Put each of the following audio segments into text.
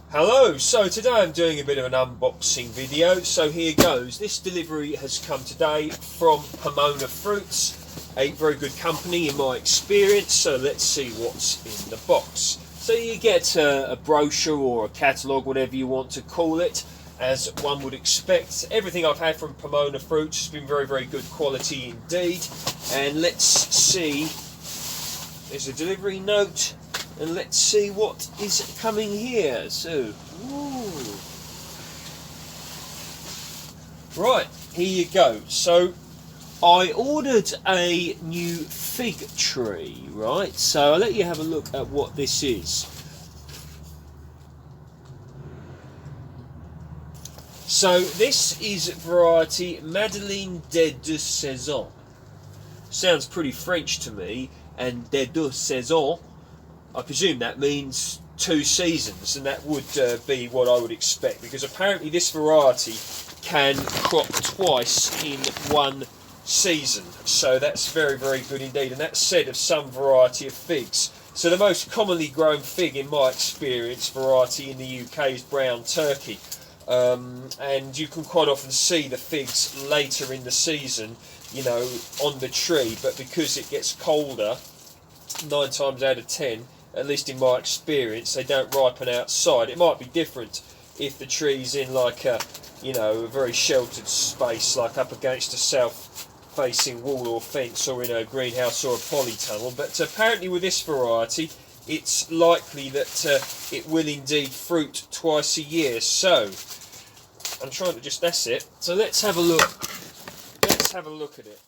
Hello, so today I'm doing a bit of an unboxing video, so here goes. This delivery has come today from Pomona Fruits, a very good company in my experience, so let's see what's in the box. So you get a brochure or a catalogue, whatever you want to call it, as one would expect. Everything I've had from Pomona Fruits has been very, very good quality indeed. And let's see, there's a delivery note. And let's see what is coming here. So, right, here you go. So, I ordered a new fig tree, right? So, I'll let you have a look at what this is. So, this is variety Madeleine, deux saisons. Sounds pretty French to me, and deux saisons, I presume that means 2 seasons, and that would be what I would expect, because apparently this variety can crop twice in 1 season, so that's very, very good indeed. And that's said of some variety of figs. So the most commonly grown fig in my experience variety in the UK is brown Turkey, and you can quite often see the figs later in the season, you know, on the tree, but because it gets colder, 9 times out of 10, at least in my experience, they don't ripen outside. It might be different if the tree's in like a, you know, a very sheltered space, like up against a south-facing wall or fence, or in a greenhouse or a polytunnel. But apparently with this variety, it's likely that it will indeed fruit twice a year. So I'm trying to just, that's it. So let's have a look. Let's have a look at it.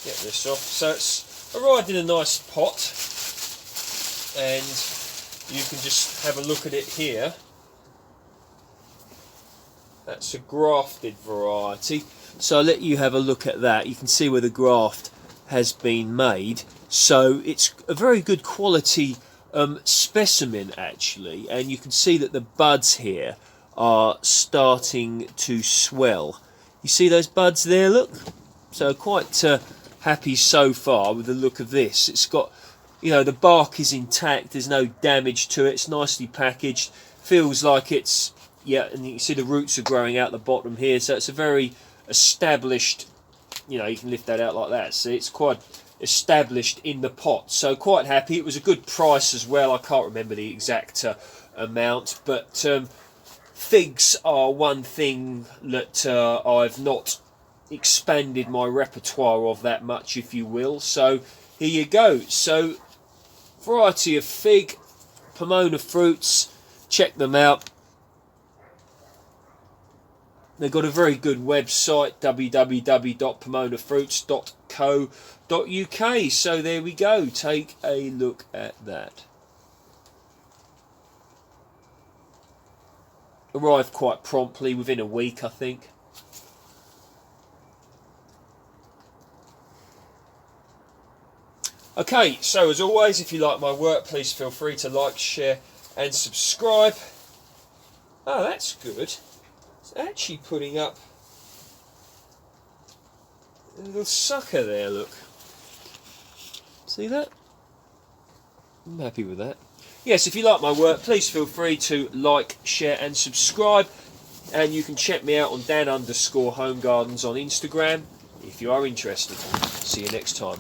Get this off. So it's arrived in a nice pot, and you can just have a look at it here. That's a grafted variety, so I'll let you have a look at that. You can see where the graft has been made, so it's a very good quality specimen actually, and you can see that the buds here are starting to swell. You see those buds there, look? So quite happy so far with the look of this. It's got, you know, the bark is intact, there's no damage to it, it's nicely packaged, feels like it's, yeah, and you can see the roots are growing out the bottom here, so it's a very established, you know, you can lift that out like that, see, it's quite established in the pot, so quite happy. It was a good price as well. I can't remember the exact amount, but figs are one thing that I've not expanded my repertoire of that much, if you will. So here you go. So variety of fig, Pomona Fruits, check them out. They've got a very good website, www.pomonafruits.co.uk. so there we go, take a look at that. Arrived quite promptly, within a week I think. Okay, so as always, if you like my work, please feel free to like, share and subscribe. Oh, that's good. It's actually putting up a little sucker there, look. See that? I'm happy with that. Yes, if you like my work, please feel free to like, share and subscribe. And you can check me out on Dan_Home Gardens on Instagram if you are interested. See you next time.